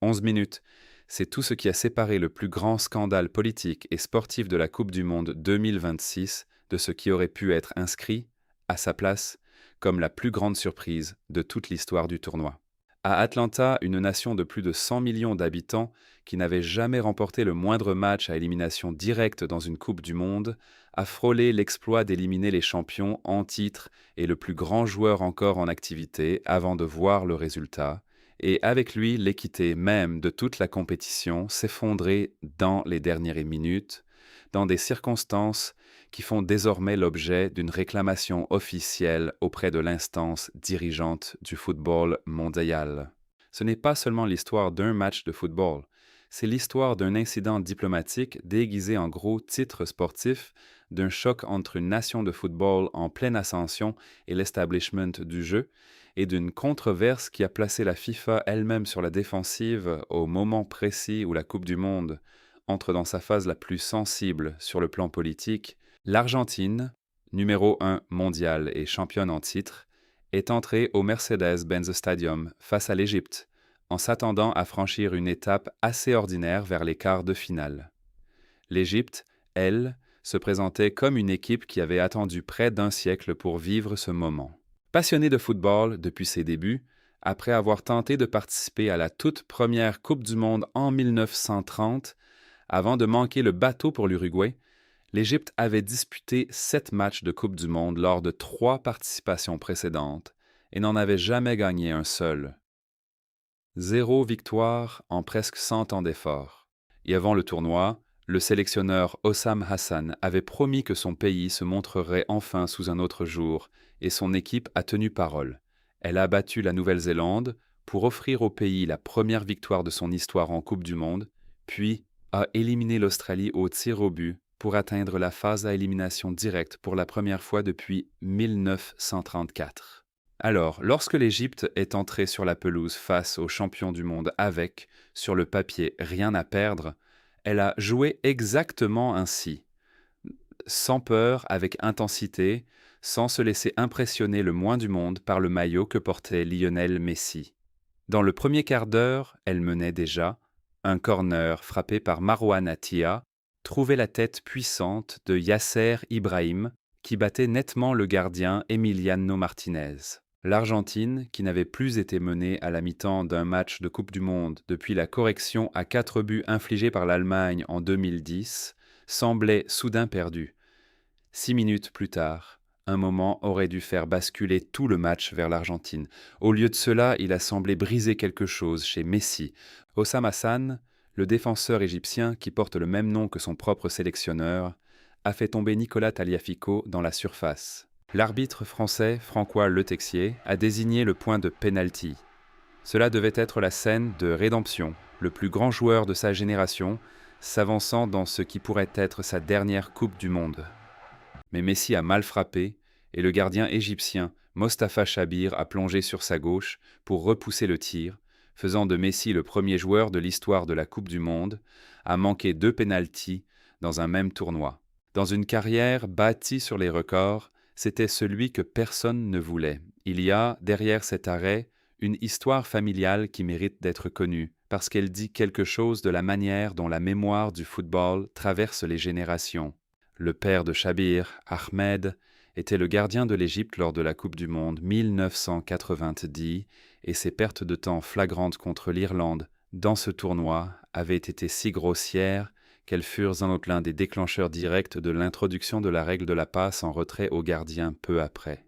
11 minutes, c'est tout ce qui a séparé le plus grand scandale politique et sportif de la Coupe du Monde 2026 de ce qui aurait pu être inscrit, à sa place, comme la plus grande surprise de toute l'histoire du tournoi. À Atlanta, une nation de plus de 100 millions d'habitants qui n'avait jamais remporté le moindre match à élimination directe dans une Coupe du Monde a frôlé l'exploit d'éliminer les champions en titre et le plus grand joueur encore en activité avant de voir le résultat, et avec lui l'équité même de toute la compétition s'effondrer dans les dernières minutes, dans des circonstances qui font désormais l'objet d'une réclamation officielle auprès de l'instance dirigeante du football mondial. Ce n'est pas seulement l'histoire d'un match de football, c'est l'histoire d'un incident diplomatique déguisé en gros titre sportif, d'un choc entre une nation de football en pleine ascension et l'establishment du jeu, et d'une controverse qui a placé la FIFA elle-même sur la défensive au moment précis où la Coupe du Monde entre dans sa phase la plus sensible sur le plan politique. L'Argentine, numéro 1 mondial et championne en titre, est entrée au Mercedes-Benz Stadium face à l'Égypte, en s'attendant à franchir une étape assez ordinaire vers les quarts de finale. L'Égypte, elle, se présentait comme une équipe qui avait attendu près d'un siècle pour vivre ce moment. Passionnée de football depuis ses débuts, après avoir tenté de participer à la toute première Coupe du Monde en 1930, avant de manquer le bateau pour l'Uruguay, l'Égypte avait disputé 7 matchs de Coupe du Monde lors de 3 participations précédentes et n'en avait jamais gagné un seul. 0 victoire en presque 100 ans d'efforts. Et avant le tournoi, le sélectionneur Hossam Hassan avait promis que son pays se montrerait enfin sous un autre jour, et son équipe a tenu parole. Elle a battu la Nouvelle-Zélande pour offrir au pays la première victoire de son histoire en Coupe du Monde, puis a éliminé l'Australie au tir au but pour atteindre la phase à élimination directe pour la première fois depuis 1934. Alors, lorsque l'Égypte est entrée sur la pelouse face aux champions du monde avec, sur le papier, rien à perdre, elle a joué exactement ainsi, sans peur, avec intensité, sans se laisser impressionner le moins du monde par le maillot que portait Lionel Messi. Dans le premier quart d'heure, elle menait déjà. Un corner frappé par Marouane Attia trouvait la tête puissante de Yasser Ibrahim, qui battait nettement le gardien Emiliano Martinez. L'Argentine, qui n'avait plus été menée à la mi-temps d'un match de Coupe du Monde depuis la correction à 4 buts infligée par l'Allemagne en 2010, semblait soudain perdue. 6 minutes plus tard, un moment aurait dû faire basculer tout le match vers l'Argentine. Au lieu de cela, il a semblé briser quelque chose chez Messi. Hossam Hassan, le défenseur égyptien qui porte le même nom que son propre sélectionneur, a fait tomber Nicolas Tagliafico dans la surface. L'arbitre français François Letexier a désigné le point de pénalty. Cela devait être la scène de rédemption, le plus grand joueur de sa génération, s'avançant dans ce qui pourrait être sa dernière Coupe du Monde. Mais Messi a mal frappé et le gardien égyptien Mostafa Chabir a plongé sur sa gauche pour repousser le tir, faisant de Messi le premier joueur de l'histoire de la Coupe du Monde à manquer 2 pénaltys dans un même tournoi. Dans une carrière bâtie sur les records, c'était celui que personne ne voulait. Il y a, derrière cet arrêt, une histoire familiale qui mérite d'être connue, parce qu'elle dit quelque chose de la manière dont la mémoire du football traverse les générations. Le père de Chabir, Ahmed, était le gardien de l'Égypte lors de la Coupe du Monde 1990 et ses pertes de temps flagrantes contre l'Irlande dans ce tournoi avaient été si grossières qu'elles furent sans doute l'un des déclencheurs directs de l'introduction de la règle de la passe en retrait au gardien peu après.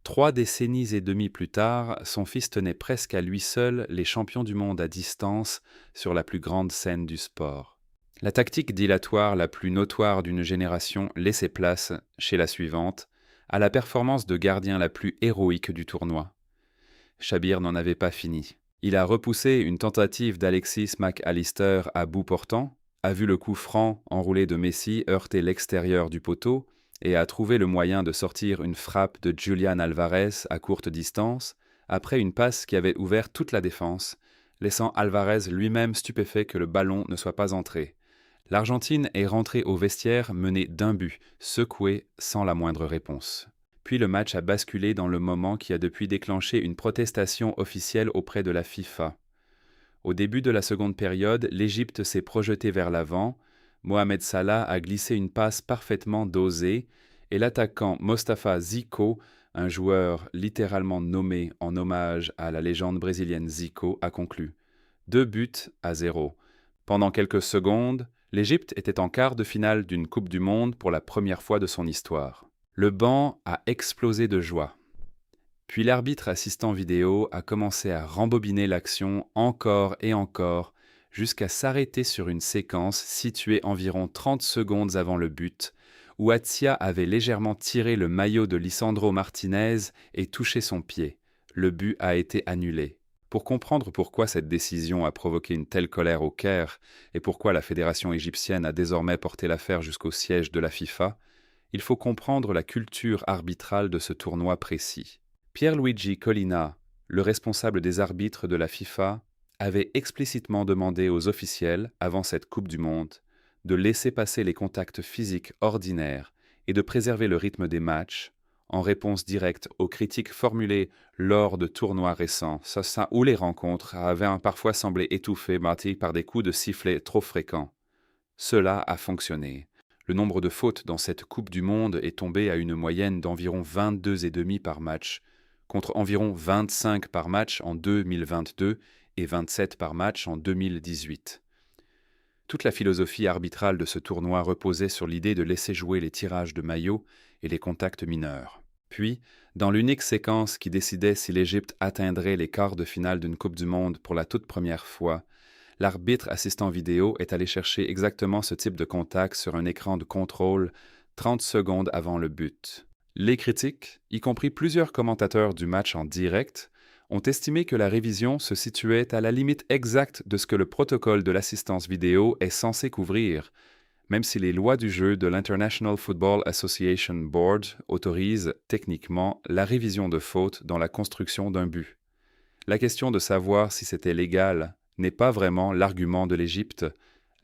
3 décennies et demie plus tard, son fils tenait presque à lui seul les champions du monde à distance sur la plus grande scène du sport. La tactique dilatoire la plus notoire d'une génération laissait place, chez la suivante, à la performance de gardien la plus héroïque du tournoi. Chabir n'en avait pas fini. Il a repoussé une tentative d'Alexis McAllister à bout portant, a vu le coup franc enroulé de Messi heurter l'extérieur du poteau et a trouvé le moyen de sortir une frappe de Julián Álvarez à courte distance, après une passe qui avait ouvert toute la défense, laissant Álvarez lui-même stupéfait que le ballon ne soit pas entré. L'Argentine est rentrée au vestiaire menée d'1 but, secouée sans la moindre réponse. Puis le match a basculé dans le moment qui a depuis déclenché une protestation officielle auprès de la FIFA. Au début de la seconde période, l'Égypte s'est projetée vers l'avant, Mohamed Salah a glissé une passe parfaitement dosée et l'attaquant Mostafa Zico, un joueur littéralement nommé en hommage à la légende brésilienne Zico, a conclu 2-0. Pendant quelques secondes, l'Égypte était en quart de finale d'une Coupe du Monde pour la première fois de son histoire. Le banc a explosé de joie. Puis l'arbitre assistant vidéo a commencé à rembobiner l'action encore et encore, jusqu'à s'arrêter sur une séquence située environ 30 secondes avant le but, où Atia avait légèrement tiré le maillot de Lisandro Martinez et touché son pied. Le but a été annulé. Pour comprendre pourquoi cette décision a provoqué une telle colère au Caire et pourquoi la fédération égyptienne a désormais porté l'affaire jusqu'au siège de la FIFA, il faut comprendre la culture arbitrale de ce tournoi précis. Pierluigi Collina, le responsable des arbitres de la FIFA, avait explicitement demandé aux officiels, avant cette Coupe du Monde, de laisser passer les contacts physiques ordinaires et de préserver le rythme des matchs, en réponse directe aux critiques formulées lors de tournois récents, où les rencontres avaient parfois semblé étouffées par des coups de sifflet trop fréquents. Cela a fonctionné. Le nombre de fautes dans cette Coupe du Monde est tombé à une moyenne d'environ 22,5 par match, contre environ 25 par match en 2022 et 27 par match en 2018. Toute la philosophie arbitrale de ce tournoi reposait sur l'idée de laisser jouer les tirages de maillots et les contacts mineurs. Puis, dans l'unique séquence qui décidait si l'Égypte atteindrait les quarts de finale d'une Coupe du Monde pour la toute première fois, l'arbitre assistant vidéo est allé chercher exactement ce type de contact sur un écran de contrôle 30 secondes avant le but. Les critiques, y compris plusieurs commentateurs du match en direct, ont estimé que la révision se situait à la limite exacte de ce que le protocole de l'assistance vidéo est censé couvrir, même si les lois du jeu de l'International Football Association Board autorisent techniquement la révision de fautes dans la construction d'un but. La question de savoir si c'était légal n'est pas vraiment l'argument de l'Égypte.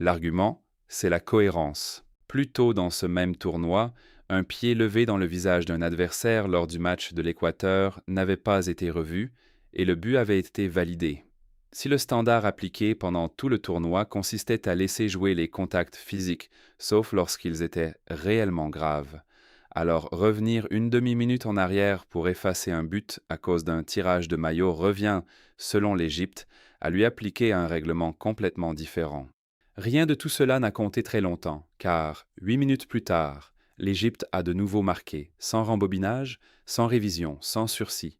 L'argument, c'est la cohérence. Plus tôt dans ce même tournoi, un pied levé dans le visage d'un adversaire lors du match de l'Équateur n'avait pas été revu et le but avait été validé. Si le standard appliqué pendant tout le tournoi consistait à laisser jouer les contacts physiques, sauf lorsqu'ils étaient réellement graves, alors revenir une demi-minute en arrière pour effacer un but à cause d'un tirage de maillot revient, selon l'Égypte, à lui appliquer un règlement complètement différent. Rien de tout cela n'a compté très longtemps, car 8 minutes plus tard, l'Égypte a de nouveau marqué, sans rembobinage, sans révision, sans sursis.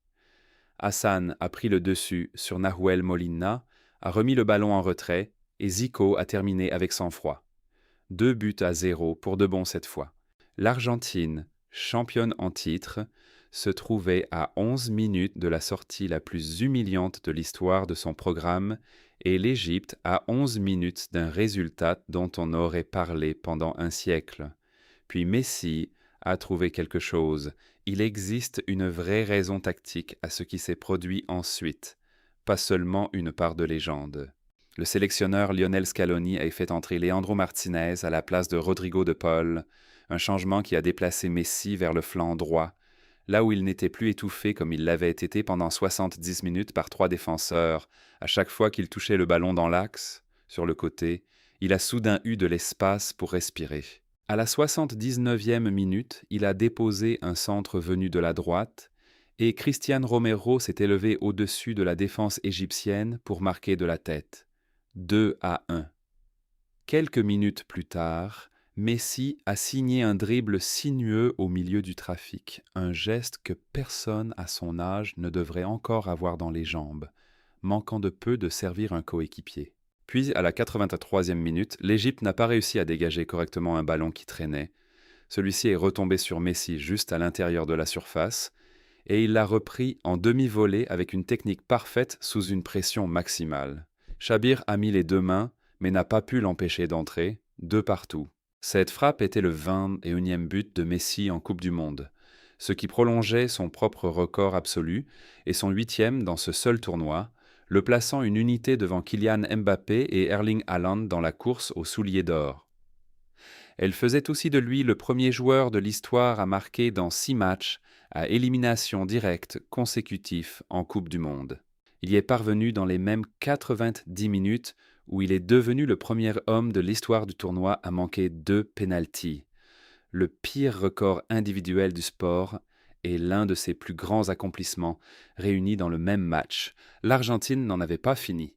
Hassan a pris le dessus sur Nahuel Molina, a remis le ballon en retrait et Zico a terminé avec sang-froid. 2-0 pour de bon cette fois. L'Argentine, championne en titre, se trouvait à 11 minutes de la sortie la plus humiliante de l'histoire de son programme et l'Égypte à 11 minutes d'un résultat dont on aurait parlé pendant un siècle. Puis Messi a trouvé quelque chose. Il existe une vraie raison tactique à ce qui s'est produit ensuite, pas seulement une part de légende. Le sélectionneur Lionel Scaloni a fait entrer Leandro Martinez à la place de Rodrigo de Paul, un changement qui a déplacé Messi vers le flanc droit, là où il n'était plus étouffé comme il l'avait été pendant 70 minutes par 3 défenseurs. À chaque fois qu'il touchait le ballon dans l'axe, sur le côté, il a soudain eu de l'espace pour respirer. À la 79e minute, il a déposé un centre venu de la droite et Cristian Romero s'est élevé au-dessus de la défense égyptienne pour marquer de la tête. 2-1. Quelques minutes plus tard, Messi a signé un dribble sinueux au milieu du trafic, un geste que personne à son âge ne devrait encore avoir dans les jambes, manquant de peu de servir un coéquipier. Puis, à la 83e minute, l'Égypte n'a pas réussi à dégager correctement un ballon qui traînait. Celui-ci est retombé sur Messi juste à l'intérieur de la surface, et il l'a repris en demi-volée avec une technique parfaite sous une pression maximale. Chabir a mis les 2 mains, mais n'a pas pu l'empêcher d'entrer, 2 partout. Cette frappe était le 21e but de Messi en Coupe du Monde, ce qui prolongeait son propre record absolu et son 8e dans ce seul tournoi, le plaçant une unité devant Kylian Mbappé et Erling Haaland dans la course aux souliers d'or. Elle faisait aussi de lui le premier joueur de l'histoire à marquer dans 6 matchs à élimination directe consécutifs en Coupe du Monde. Il y est parvenu dans les mêmes 90 minutes où il est devenu le premier homme de l'histoire du tournoi à manquer 2 pénaltys. Le pire record individuel du sport et l'un de ses plus grands accomplissements réunis dans le même match. L'Argentine n'en avait pas fini.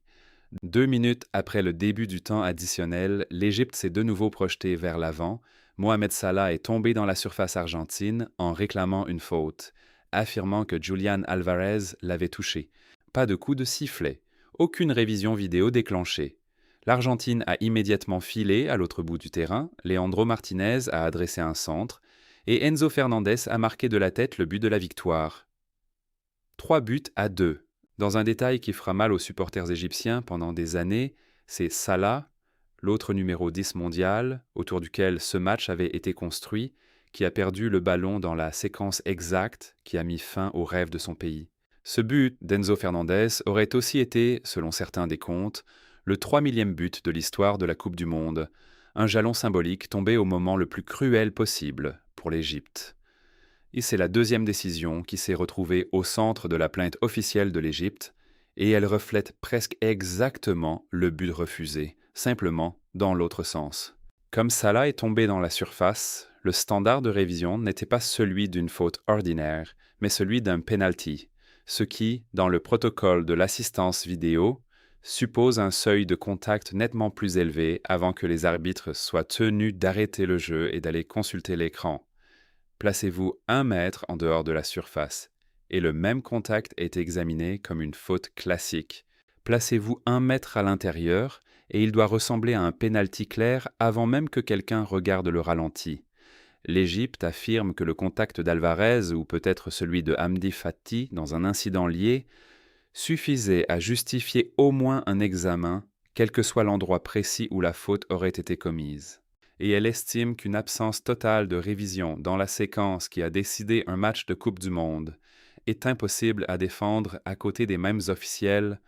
2 minutes après le début du temps additionnel, l'Égypte s'est de nouveau projetée vers l'avant. Mohamed Salah est tombé dans la surface argentine en réclamant une faute, affirmant que Julián Álvarez l'avait touché. Pas de coup de sifflet, aucune révision vidéo déclenchée. L'Argentine a immédiatement filé à l'autre bout du terrain, Leandro Martinez a adressé un centre, et Enzo Fernandez a marqué de la tête le but de la victoire. 3-2. Dans un détail qui fera mal aux supporters égyptiens pendant des années, c'est Salah, l'autre numéro 10 mondial, autour duquel ce match avait été construit, qui a perdu le ballon dans la séquence exacte qui a mis fin au rêve de son pays. Ce but d'Enzo Fernandez aurait aussi été, selon certains décomptes, le 3000e but de l'histoire de la Coupe du Monde, un jalon symbolique tombé au moment le plus cruel possible pour l'Égypte. Et c'est la deuxième décision qui s'est retrouvée au centre de la plainte officielle de l'Égypte, et elle reflète presque exactement le but refusé, simplement dans l'autre sens. Comme Salah est tombé dans la surface, le standard de révision n'était pas celui d'une faute ordinaire, mais celui d'un penalty, ce qui, dans le protocole de l'assistance vidéo, suppose un seuil de contact nettement plus élevé avant que les arbitres soient tenus d'arrêter le jeu et d'aller consulter l'écran. Placez-vous 1 mètre en dehors de la surface, et le même contact est examiné comme une faute classique. Placez-vous 1 mètre à l'intérieur, et il doit ressembler à un pénalty clair avant même que quelqu'un regarde le ralenti. L'Égypte affirme que le contact d'Alvarez, ou peut-être celui de Hamdi Fati dans un incident lié, suffisait à justifier au moins un examen, quel que soit l'endroit précis où la faute aurait été commise. Et elle estime qu'une absence totale de révision dans la séquence qui a décidé un match de Coupe du Monde est impossible à défendre à côté des mêmes officiels,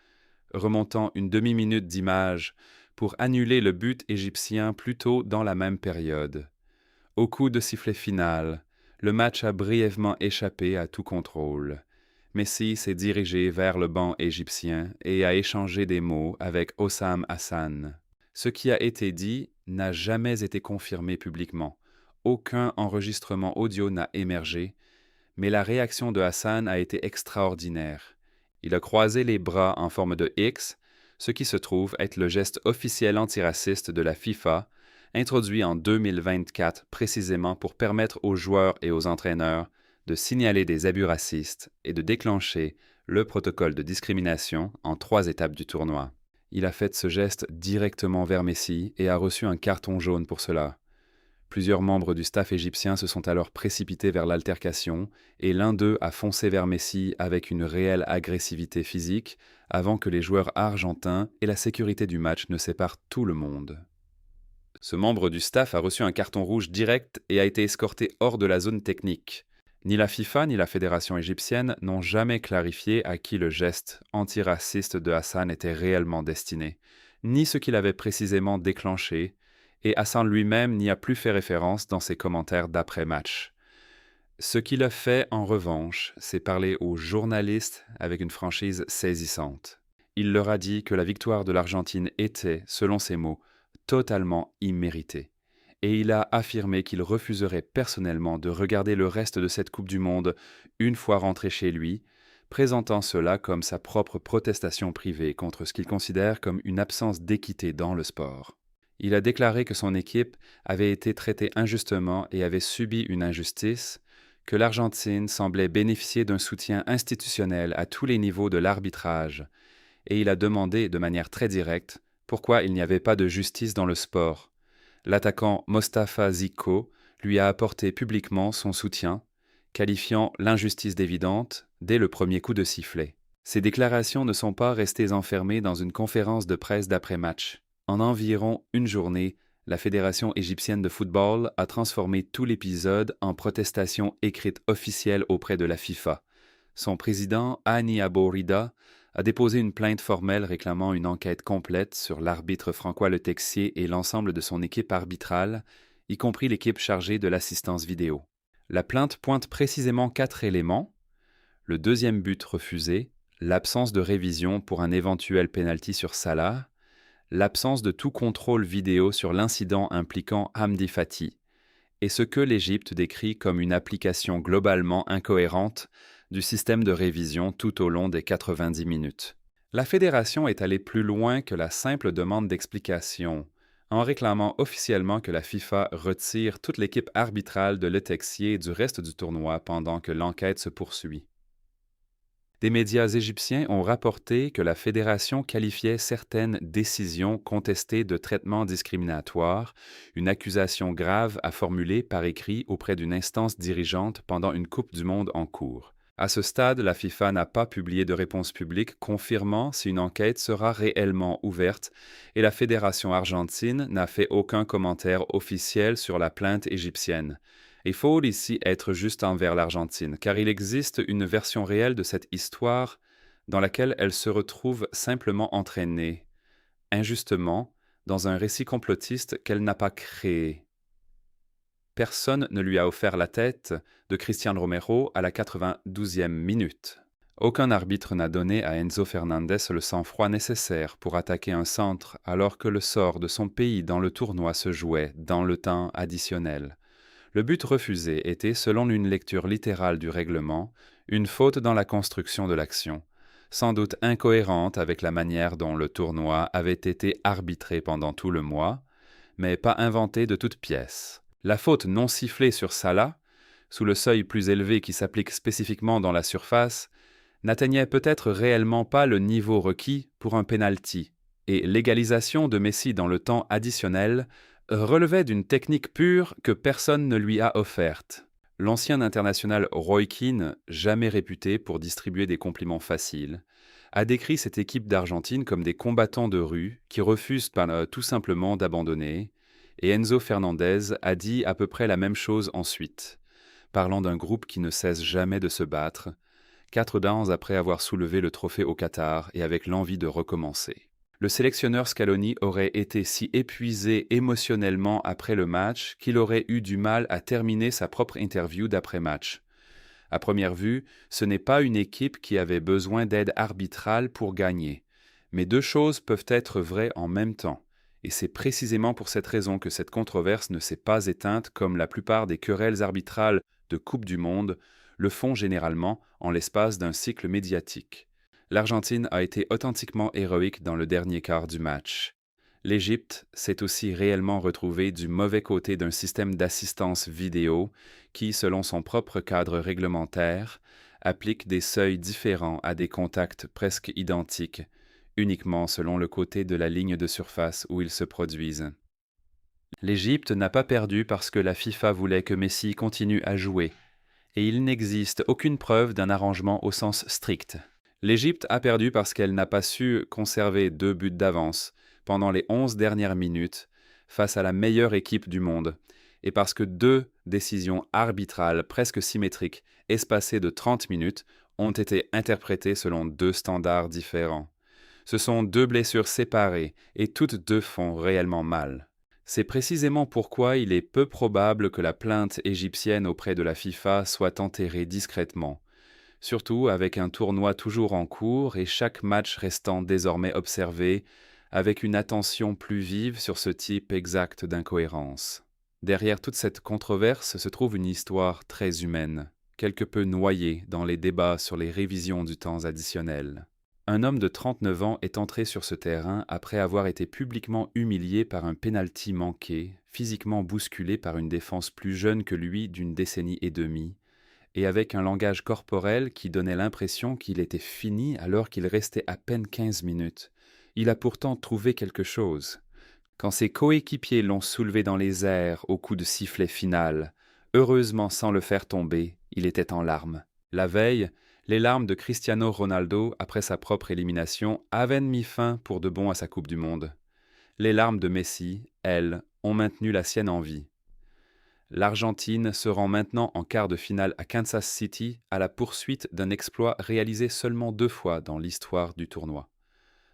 remontant une demi-minute d'image pour annuler le but égyptien plus tôt dans la même période. Au coup de sifflet final, le match a brièvement échappé à tout contrôle. Messi s'est dirigé vers le banc égyptien et a échangé des mots avec Hossam Hassan. Ce qui a été dit n'a jamais été confirmé publiquement. Aucun enregistrement audio n'a émergé, mais la réaction de Hassan a été extraordinaire. Il a croisé les bras en forme de X, ce qui se trouve être le geste officiel antiraciste de la FIFA, introduit en 2024 précisément pour permettre aux joueurs et aux entraîneurs de signaler des abus racistes et de déclencher le protocole de discrimination en 3 étapes du tournoi. Il a fait ce geste directement vers Messi et a reçu un carton jaune pour cela. Plusieurs membres du staff égyptien se sont alors précipités vers l'altercation et l'un d'eux a foncé vers Messi avec une réelle agressivité physique avant que les joueurs argentins et la sécurité du match ne séparent tout le monde. Ce membre du staff a reçu un carton rouge direct et a été escorté hors de la zone technique. Ni la FIFA ni la fédération égyptienne n'ont jamais clarifié à qui le geste antiraciste de Hassan était réellement destiné, ni ce qu'il avait précisément déclenché, et Hassan lui-même n'y a plus fait référence dans ses commentaires d'après-match. Ce qu'il a fait, en revanche, c'est parler aux journalistes avec une franchise saisissante. Il leur a dit que la victoire de l'Argentine était, selon ses mots, totalement imméritée. Et il a affirmé qu'il refuserait personnellement de regarder le reste de cette Coupe du Monde une fois rentré chez lui, présentant cela comme sa propre protestation privée contre ce qu'il considère comme une absence d'équité dans le sport. Il a déclaré que son équipe avait été traitée injustement et avait subi une injustice, que l'Argentine semblait bénéficier d'un soutien institutionnel à tous les niveaux de l'arbitrage, et il a demandé de manière très directe pourquoi il n'y avait pas de justice dans le sport. L'attaquant Mostafa Zico lui a apporté publiquement son soutien, qualifiant l'injustice d'évidente dès le premier coup de sifflet. Ces déclarations ne sont pas restées enfermées dans une conférence de presse d'après-match. En environ une journée, la Fédération égyptienne de football a transformé tout l'épisode en protestation écrite officielle auprès de la FIFA. Son président, Hani Abo Rida, a déposé une plainte formelle réclamant une enquête complète sur l'arbitre François Le Texier et l'ensemble de son équipe arbitrale, y compris l'équipe chargée de l'assistance vidéo. La plainte pointe précisément 4 éléments: le deuxième but refusé, l'absence de révision pour un éventuel penalty sur Salah, l'absence de tout contrôle vidéo sur l'incident impliquant Hamdi Fati, et ce que l'Égypte décrit comme une application globalement incohérente du système de révision tout au long des 90 minutes. La fédération est allée plus loin que la simple demande d'explication, en réclamant officiellement que la FIFA retire toute l'équipe arbitrale de l'Etexier du reste du tournoi pendant que l'enquête se poursuit. Des médias égyptiens ont rapporté que la fédération qualifiait certaines décisions contestées de traitement discriminatoire, une accusation grave à formuler par écrit auprès d'une instance dirigeante pendant une Coupe du Monde en cours. À ce stade, la FIFA n'a pas publié de réponse publique confirmant si une enquête sera réellement ouverte et la fédération argentine n'a fait aucun commentaire officiel sur la plainte égyptienne. Il faut ici être juste envers l'Argentine, car il existe une version réelle de cette histoire dans laquelle elle se retrouve simplement entraînée, injustement, dans un récit complotiste qu'elle n'a pas créé. Personne ne lui a offert la tête de Cristian Romero à la 92e minute. Aucun arbitre n'a donné à Enzo Fernandez le sang-froid nécessaire pour attaquer un centre alors que le sort de son pays dans le tournoi se jouait dans le temps additionnel. Le but refusé était, selon une lecture littérale du règlement, une faute dans la construction de l'action, sans doute incohérente avec la manière dont le tournoi avait été arbitré pendant tout le mois, mais pas inventé de toutes pièces. La faute non sifflée sur Salah, sous le seuil plus élevé qui s'applique spécifiquement dans la surface, n'atteignait peut-être réellement pas le niveau requis pour un penalty, et l'égalisation de Messi dans le temps additionnel relevait d'une technique pure que personne ne lui a offerte. L'ancien international Roy Keane, jamais réputé pour distribuer des compliments faciles, a décrit cette équipe d'Argentine comme des combattants de rue qui refusent tout simplement d'abandonner, et Enzo Fernandez a dit à peu près la même chose ensuite, parlant d'un groupe qui ne cesse jamais de se battre, 4 ans après avoir soulevé le trophée au Qatar et avec l'envie de recommencer. Le sélectionneur Scaloni aurait été si épuisé émotionnellement après le match qu'il aurait eu du mal à terminer sa propre interview d'après-match. À première vue, ce n'est pas une équipe qui avait besoin d'aide arbitrale pour gagner. Mais deux choses peuvent être vraies en même temps. Et c'est précisément pour cette raison que cette controverse ne s'est pas éteinte comme la plupart des querelles arbitrales de Coupe du Monde le font généralement en l'espace d'un cycle médiatique. L'Argentine a été authentiquement héroïque dans le dernier quart du match. L'Égypte s'est aussi réellement retrouvée du mauvais côté d'un système d'assistance vidéo qui, selon son propre cadre réglementaire, applique des seuils différents à des contacts presque identiques, uniquement selon le côté de la ligne de surface où ils se produisent. L'Égypte n'a pas perdu parce que la FIFA voulait que Messi continue à jouer, et il n'existe aucune preuve d'un arrangement au sens strict. L'Égypte a perdu parce qu'elle n'a pas su conserver 2 buts d'avance pendant les 11 dernières minutes face à la meilleure équipe du monde, et parce que 2 décisions arbitrales presque symétriques, espacées de 30 minutes, ont été interprétées selon 2 standards différents. Ce sont 2 blessures séparées, et toutes 2 font réellement mal. C'est précisément pourquoi il est peu probable que la plainte égyptienne auprès de la FIFA soit enterrée discrètement, surtout avec un tournoi toujours en cours et chaque match restant désormais observé avec une attention plus vive sur ce type exact d'incohérence. Derrière toute cette controverse se trouve une histoire très humaine, quelque peu noyée dans les débats sur les révisions du temps additionnel. Un homme de 39 ans est entré sur ce terrain après avoir été publiquement humilié par un penalty manqué, physiquement bousculé par une défense plus jeune que lui d'une décennie et demie, et avec un langage corporel qui donnait l'impression qu'il était fini alors qu'il restait à peine 15 minutes. Il a pourtant trouvé quelque chose. Quand ses coéquipiers l'ont soulevé dans les airs au coup de sifflet final, heureusement sans le faire tomber, il était en larmes. La veille, les larmes de Cristiano Ronaldo après sa propre élimination avaient mis fin pour de bon à sa Coupe du Monde. Les larmes de Messi, elles, ont maintenu la sienne en vie. L'Argentine se rend maintenant en quart de finale à Kansas City à la poursuite d'un exploit réalisé seulement 2 fois dans l'histoire du tournoi.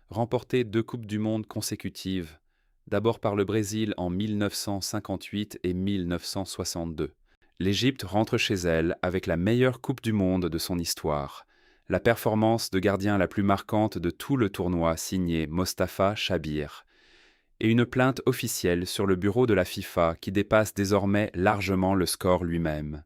Remporter 2 Coupes du Monde consécutives, d'abord par le Brésil en 1958 et 1962. L'Égypte rentre chez elle avec la meilleure Coupe du Monde de son histoire, la performance de gardien la plus marquante de tout le tournoi signée Mostafa Chabir, et une plainte officielle sur le bureau de la FIFA qui dépasse désormais largement le score lui-même.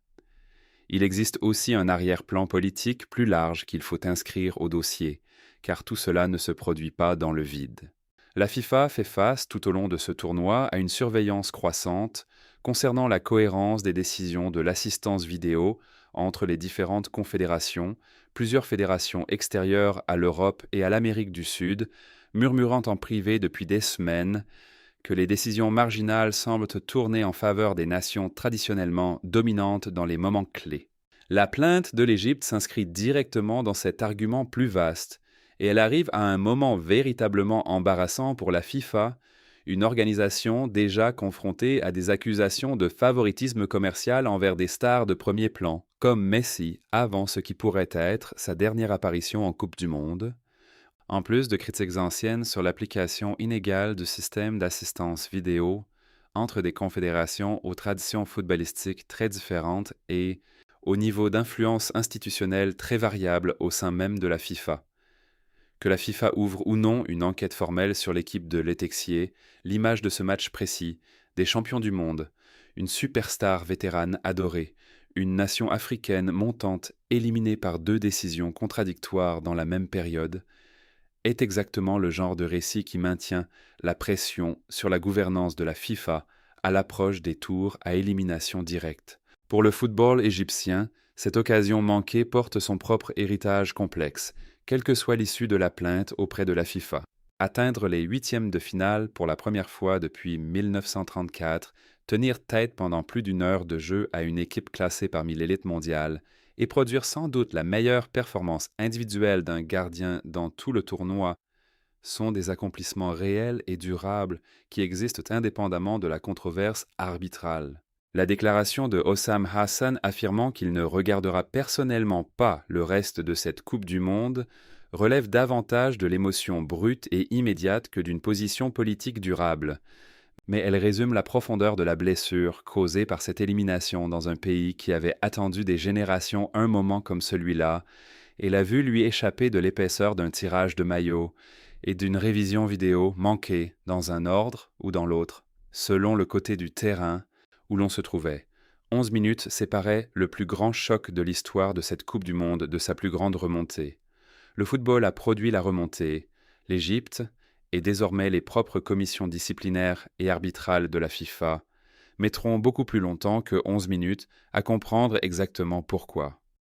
Il existe aussi un arrière-plan politique plus large qu'il faut inscrire au dossier, car tout cela ne se produit pas dans le vide. La FIFA fait face tout au long de ce tournoi à une surveillance croissante concernant la cohérence des décisions de l'assistance vidéo entre les différentes confédérations, plusieurs fédérations extérieures à l'Europe et à l'Amérique du Sud, murmurant en privé depuis des semaines que les décisions marginales semblent tourner en faveur des nations traditionnellement dominantes dans les moments clés. La plainte de l'Égypte s'inscrit directement dans cet argument plus vaste, et elle arrive à un moment véritablement embarrassant pour la FIFA, une organisation déjà confrontée à des accusations de favoritisme commercial envers des stars de premier plan, comme Messi avant ce qui pourrait être sa dernière apparition en Coupe du Monde, en plus de critiques anciennes sur l'application inégale du système d'assistance vidéo entre des confédérations aux traditions footballistiques très différentes et au niveau d'influence institutionnelle très variable au sein même de la FIFA. Que la FIFA ouvre ou non une enquête formelle sur l'équipe de Letexier, l'image de ce match précis, des champions du monde, une superstar vétérane adorée, une nation africaine montante éliminée par 2 décisions contradictoires dans la même période, est exactement le genre de récit qui maintient la pression sur la gouvernance de la FIFA à l'approche des tours à élimination directe. Pour le football égyptien, cette occasion manquée porte son propre héritage complexe, quelle que soit l'issue de la plainte auprès de la FIFA. Atteindre les 8e de finale pour la première fois depuis 1934, tenir tête pendant plus d'1 heure de jeu à une équipe classée parmi l'élite mondiale, et produire sans doute la meilleure performance individuelle d'un gardien dans tout le tournoi sont des accomplissements réels et durables qui existent indépendamment de la controverse arbitrale. La déclaration de Hossam Hassan affirmant qu'il ne regardera personnellement pas le reste de cette Coupe du Monde relève davantage de l'émotion brute et immédiate que d'une position politique durable. Mais elle résume la profondeur de la blessure causée par cette élimination dans un pays qui avait attendu des générations un moment comme celui-là et l'a vu lui échapper de l'épaisseur d'un tirage de maillot et d'une révision vidéo manquée dans un ordre ou dans l'autre, selon le côté du terrain où l'on se trouvait. 11 minutes séparaient le plus grand choc de l'histoire de cette Coupe du Monde de sa plus grande remontée. Le football a produit la remontée. L'Égypte, et désormais les propres commissions disciplinaires et arbitrales de la FIFA, mettront beaucoup plus longtemps que 11 minutes à comprendre exactement pourquoi.